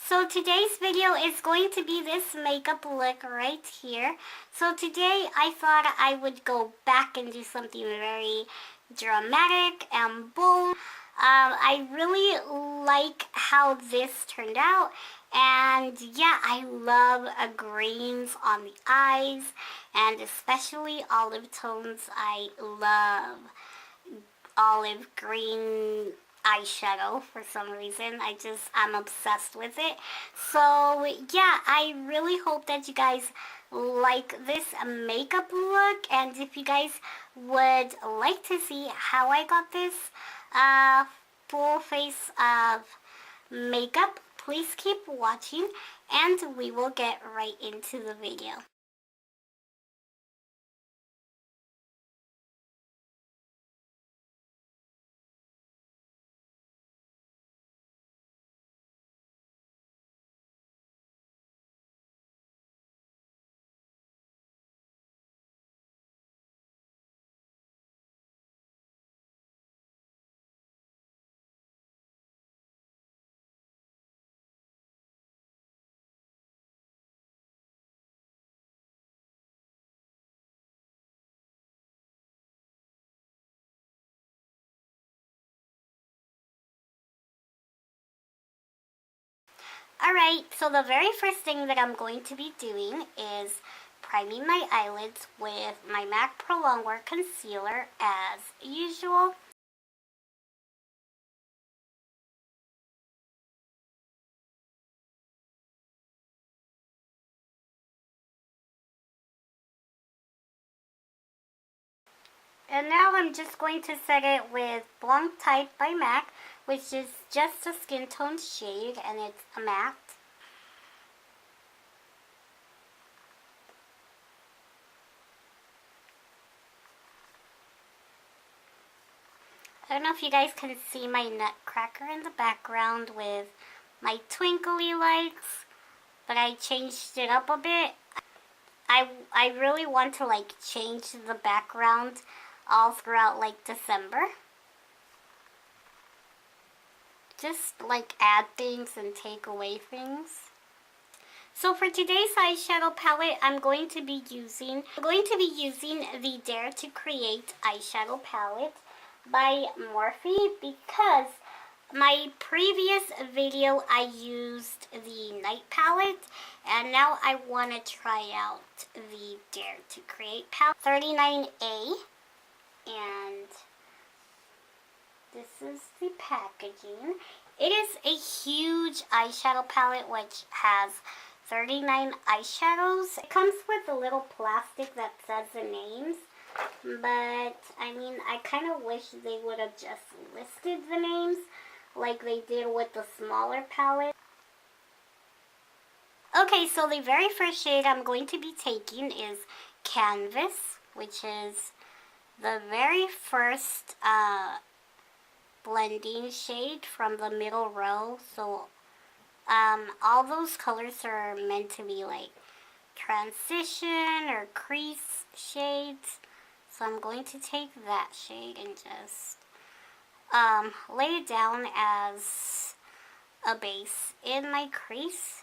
So today's video is going to be this makeup look right here. So today I thought I would go back and do something very dramatic and bold. I really like how this turned out. And yeah, I love greens on the eyes and especially olive tones. I love olive green eyeshadow for some reason. I'm obsessed with it. So yeah, I really hope that you guys like this makeup look, and if you guys would like to see how I got this full face of makeup, please keep watching and we will get right into the video. Alright, so the very first thing that I'm going to be doing is priming my eyelids with my MAC Pro Longwear Concealer as usual. And now I'm just going to set it with Blanc Type by MAC, which is just a skin tone shade and it's a matte. I don't know if you guys can see my nutcracker in the background with my twinkly lights, but I changed it up a bit. I really want to like change the background all throughout like December. Just like add things and take away things. So for today's eyeshadow palette, I'm going to be using the Dare to Create eyeshadow palette by Morphe, because my previous video I used the Night palette, and now I want to try out the Dare to Create palette 39A, and this is the packaging. It is a huge eyeshadow palette which has 39 eyeshadows. It comes with a little plastic that says the names, but I mean, I kind of wish they would have just listed the names like they did with the smaller palette. Okay, so the very first shade I'm going to be taking is Canvas, which is the very first blending shade from the middle row. So all those colors are meant to be like transition or crease shades. So I'm going to take that shade and just lay it down as a base in my crease.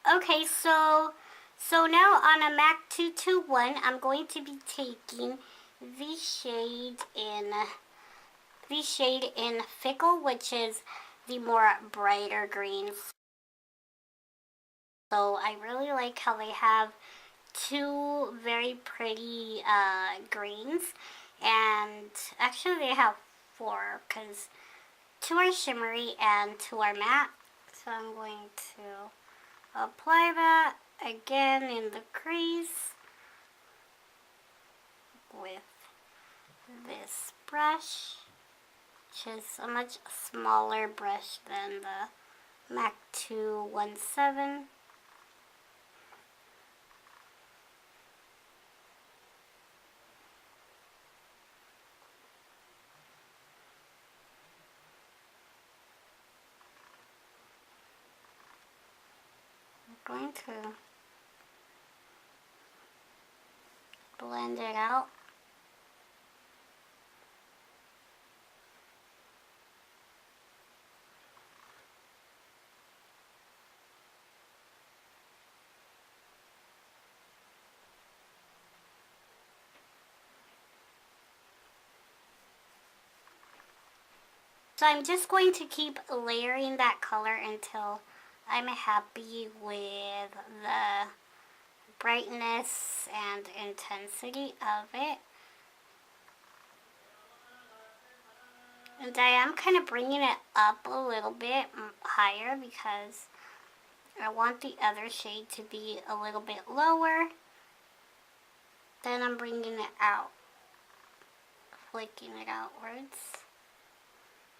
Okay, so now on a MAC 221, I'm going to be taking the shade in Fickle, which is the more brighter greens. So I really like how they have two very pretty greens, and actually they have four because two are shimmery and two are matte. So I'm going to apply that again in the crease with this brush, which is a much smaller brush than the MAC 217. going to blend it out. So I'm just going to keep layering that color until I'm happy with the brightness and intensity of it. And I am kind of bringing it up a little bit higher because I want the other shade to be a little bit lower. Then I'm bringing it out, flicking it outwards.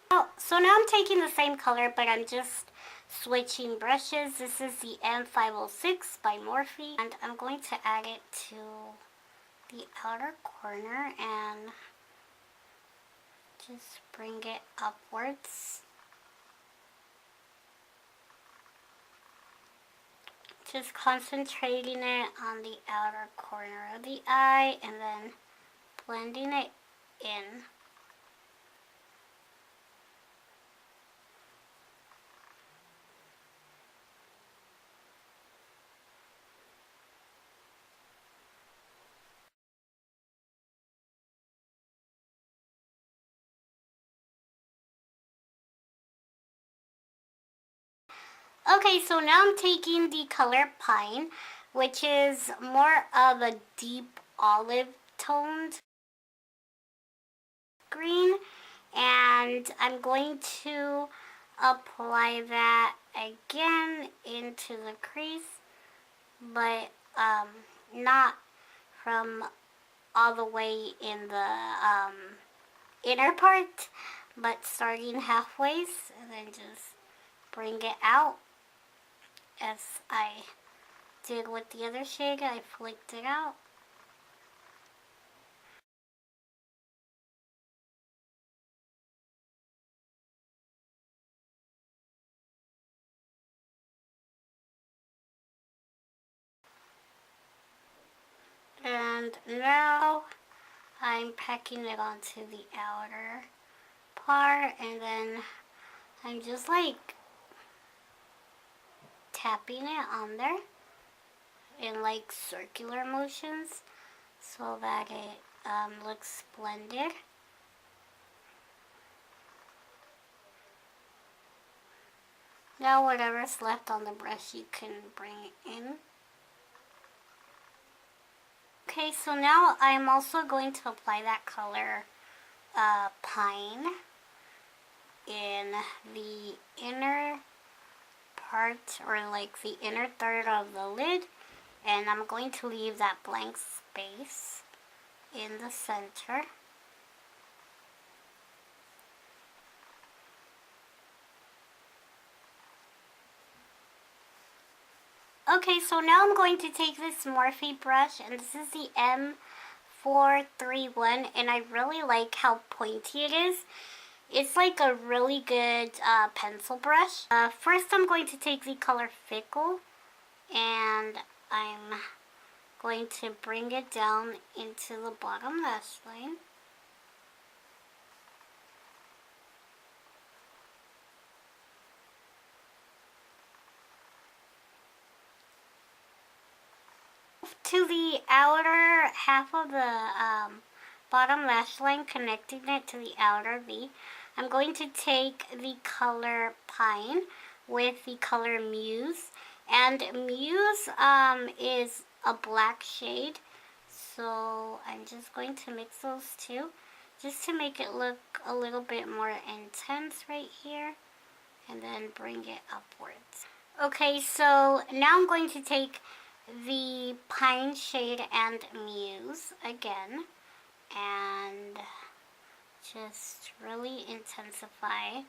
Oh, so now I'm taking the same color, but I'm just switching brushes. This is the M506 by Morphe, and I'm going to add it to the outer corner and just bring it upwards. Just concentrating it on the outer corner of the eye and then blending it in. Okay, so now I'm taking the color Pine, which is more of a deep olive toned green, and I'm going to apply that again into the crease, but not from all the way in the inner part, but starting halfway, and then just bring it out as I did with the other shade. I flicked it out. And now I'm packing it onto the outer part, and then I'm just like tapping it on there in like circular motions so that it looks splendid. Now whatever's left on the brush you can bring it in. Okay, so now I'm also going to apply that color Pine in the inner part, or like the inner third of the lid, and I'm going to leave that blank space in the center. Okay, so now I'm going to take this Morphe brush, and this is the M431, and I really like how pointy it is. It's like a really good pencil brush. First I'm going to take the color Fickle, and I'm going to bring it down into the bottom lash line. To the outer half of the bottom lash line, connecting it to the outer V, I'm going to take the color Pine with the color Muse, and Muse is a black shade, so I'm just going to mix those two just to make it look a little bit more intense right here, and then bring it upwards. Okay, so now I'm going to take the Pine shade and Muse again and just really intensify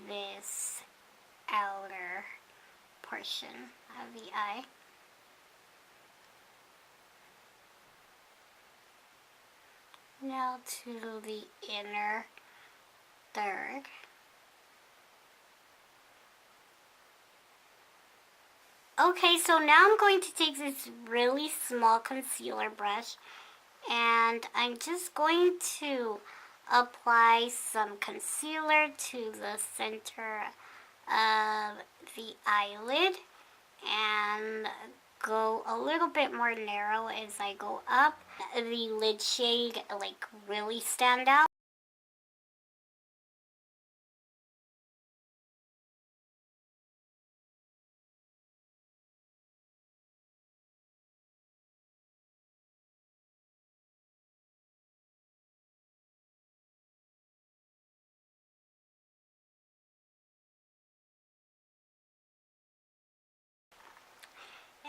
this outer portion of the eye. Now to the inner third. Okay, so now I'm going to take this really small concealer brush and I'm just going to apply some concealer to the center of the eyelid and go a little bit more narrow as I go up. The lid shade like really stand out.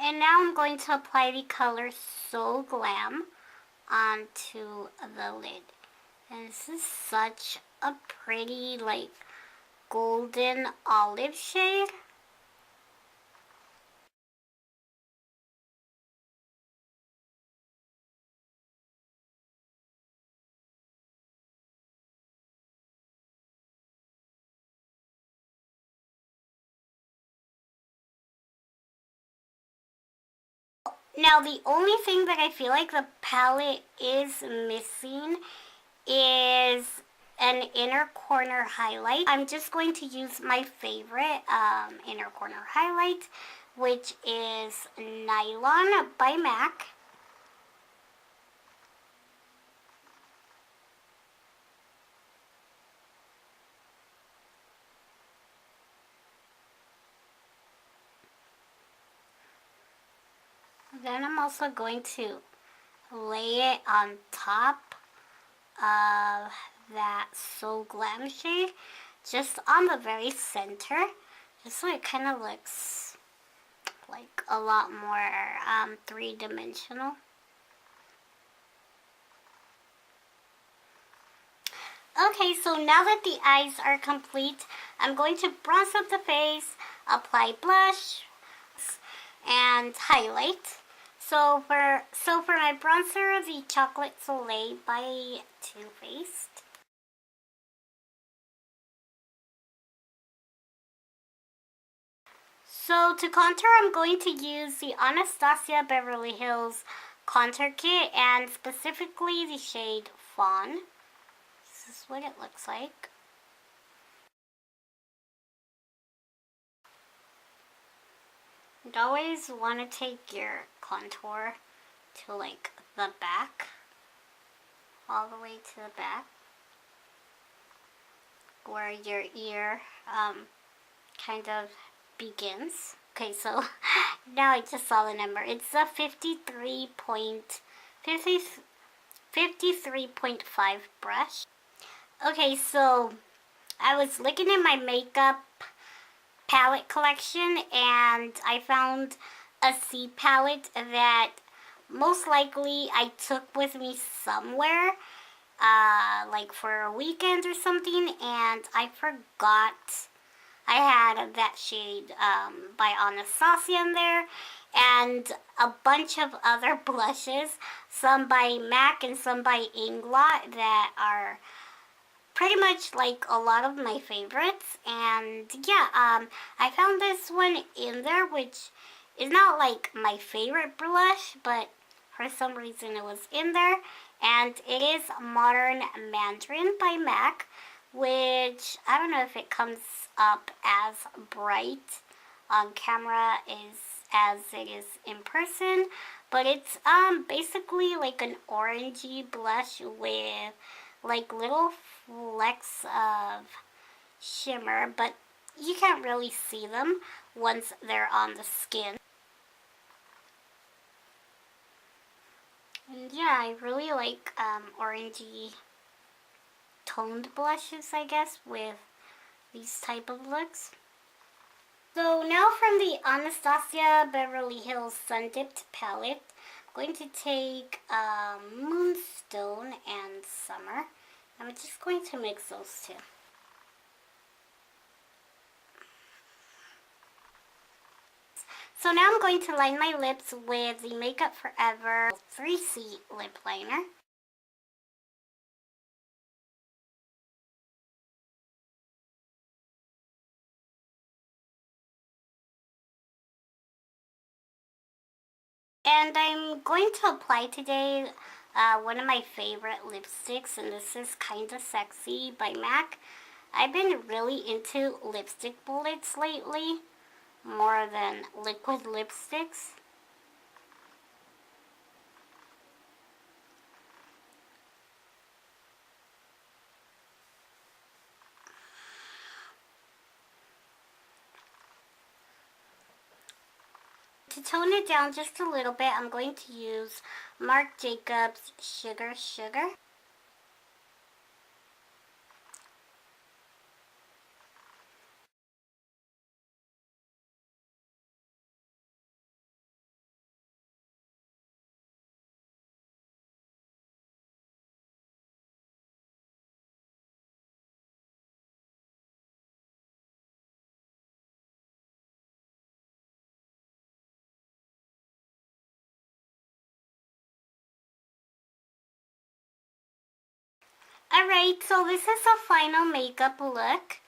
And now I'm going to apply the color So Glam onto the lid. And this is such a pretty like golden olive shade. Now the only thing that I feel like the palette is missing is an inner corner highlight. I'm just going to use my favorite inner corner highlight, which is Nylon by MAC. Then I'm also going to lay it on top of that So Glam shade, just on the very center, just so it kind of looks like a lot more three-dimensional. Okay, so now that the eyes are complete, I'm going to bronze up the face, apply blush, and highlight. So for my bronzer, the Chocolate Soleil by Too Faced. So to contour, I'm going to use the Anastasia Beverly Hills Contour Kit, and specifically the shade Fawn. This is what it looks like. You always want to take your contour to like the back, all the way to the back, where your ear kind of begins. Okay, so now I just saw the number. It's a 53.5 brush. Okay, so I was looking in my makeup palette collection and I found a C palette that most likely I took with me somewhere, like for a weekend or something, and I forgot I had that shade by Anastasia in there, and a bunch of other blushes, some by MAC and some by Inglot, that are pretty much like a lot of my favorites. And yeah, I found this one in there, which is not like my favorite blush, but for some reason it was in there, and it is Modern Mandarin by MAC, which I don't know if it comes up as bright on camera as it is in person, but it's basically like an orangey blush with like little flecks of shimmer, but you can't really see them once they're on the skin. And yeah, I really like orangey toned blushes, I guess, with these type of looks. So now from the Anastasia Beverly Hills Sun Dipped palette, I'm going to take Moonstone and Summer. I'm just going to mix those two. So now I'm going to line my lips with the Makeup Forever 3C lip liner. And I'm going to apply today one of my favorite lipsticks, and this is Kinda Sexy by MAC. I've been really into lipstick bullets lately, more than liquid lipsticks. To tone it down just a little bit, I'm going to use Marc Jacobs Sugar Sugar. Alright, so this is the final makeup look.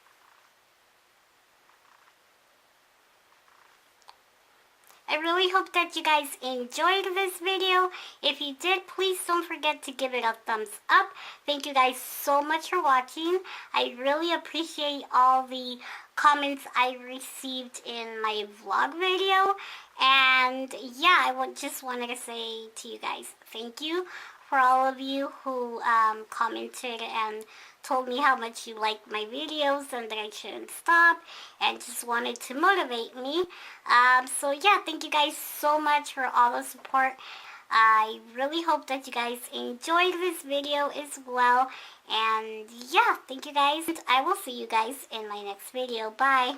I really hope that you guys enjoyed this video. If you did, please don't forget to give it a thumbs up. Thank you guys so much for watching. I really appreciate all the comments I received in my vlog video. And yeah, I just wanted to say to you guys, thank you for all of you who commented and told me how much you liked my videos and that I shouldn't stop and just wanted to motivate me. So yeah, thank you guys so much for all the support. I really hope that you guys enjoyed this video as well. And yeah, thank you guys. I will see you guys in my next video. Bye.